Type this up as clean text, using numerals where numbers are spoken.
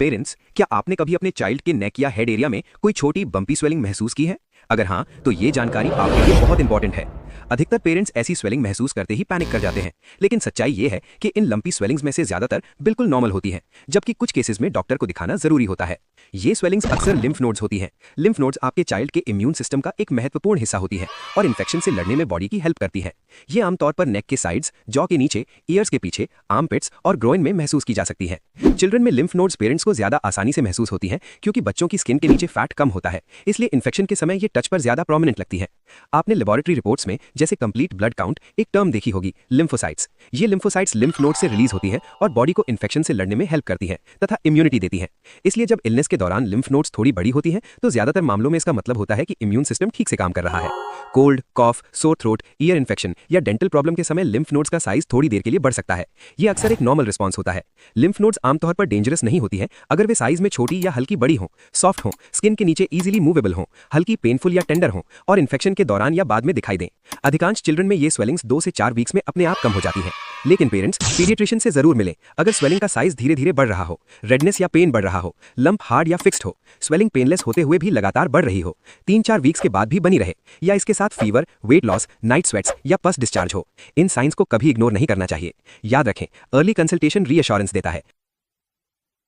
Parents, क्या आपने कभी अपने चाइल्ड के नेक या हेड एरिया में कोई छोटी बम्पी स्वेलिंग महसूस की है? अगर हाँ, तो ये जानकारी आपके लिए बहुत इंपॉर्टेंट है। अधिकतर पेरेंट्स ऐसी स्वेलिंग महसूस करते ही पैनिक कर जाते हैं, लेकिन सच्चाई ये है कि इन लंपी स्वेलिंग्स में से ज्यादातर बिल्कुल नॉर्मल होती हैं, जबकि कुछ केसेस में डॉक्टर को दिखाना जरूरी होता है। ये स्वेलिंग्स अक्सर लिम्फ नोड्स होती हैं। लिम्फ नोड्स आपके चाइल्ड के इम्यून सिस्टम का एक महत्वपूर्ण हिस्सा होती है और इन्फेक्शन से लड़ने में बॉडी की हेल्प करती है। ये आमतौर पर नेक के साइड्स, जॉ के नीचे, ईयर्स के पीछे, आर्मपिट्स और ग्रोइन में महसूस की जा सकती है। चिल्ड्रन में लिम्फ नोड्स पेरेंट्स को ज्यादा आसानी से महसूस होती हैं, क्योंकि बच्चों की स्किन के नीचे फैट कम होता है, इसलिए इन्फेक्शन के समय ये टच पर ज्यादा प्रोमिनेंट लगती है। आपने लेबोरेटरी रिपोर्ट्स में जैसे कंप्लीट ब्लड काउंट एक टर्म देखी होगी, लिम्फोसाइट्स। ये लिम्फोसाइट्स लिम्फ नोड से रिलीज होती हैं और बॉडी को इन्फेक्शन से लड़ने में हेल्प करती हैं तथा इम्यूनिटी देती हैं। इसलिए जब इलनेस के दौरान लिम्फ नोड्स थोड़ी बड़ी होती हैं, तो ज्यादातर मामलों में इसका मतलब होता है कि इम्यून सिस्टम ठीक से काम कर रहा है। कोल्ड, कॉफ, सोर थ्रोट, ईयर इन्फेक्शन या डेंटल प्रॉब्लम के समय लिम्फ नोड्स का साइज थोड़ी देर के लिए बढ़ सकता है। ये अक्सर एक नॉर्मल रिस्पॉन्स होता है। लिम्फ नोड्स आमतौर पर डेंजरस नहीं होती हैं अगर वे साइज में छोटी या हल्की बड़ी हों, सॉफ्ट हों, स्किन के नीचे इजीली मूवेबल हों, हल्की पेनफुल या टेंडर हों और इन्फेक्शन के दौरान या बाद में दिखाई दें। अधिकांश चिल्ड्रन में ये स्वेलिंग्स 2 से 4 वीक्स में अपने आप कम हो जाती हैं। लेकिन पेरेंट्स पीडियाट्रिशियन से जरूर मिलें अगर स्वेलिंग का साइज धीरे धीरे बढ़ रहा हो, रेडनेस या पेन बढ़ रहा हो, लंप हार्ड या फिक्स्ड हो, स्वेलिंग पेनलेस होते हुए भी लगातार बढ़ रही हो, 3-4 वीक्स के बाद भी बनी रहे या इसके साथ fever, weight loss, night sweats या पस डिस्चार्ज हो। इन साइंस को कभी इग्नोर नहीं करना चाहिए। याद रखें, अर्ली कंसल्टेशन रीअश्योरेंस देता है।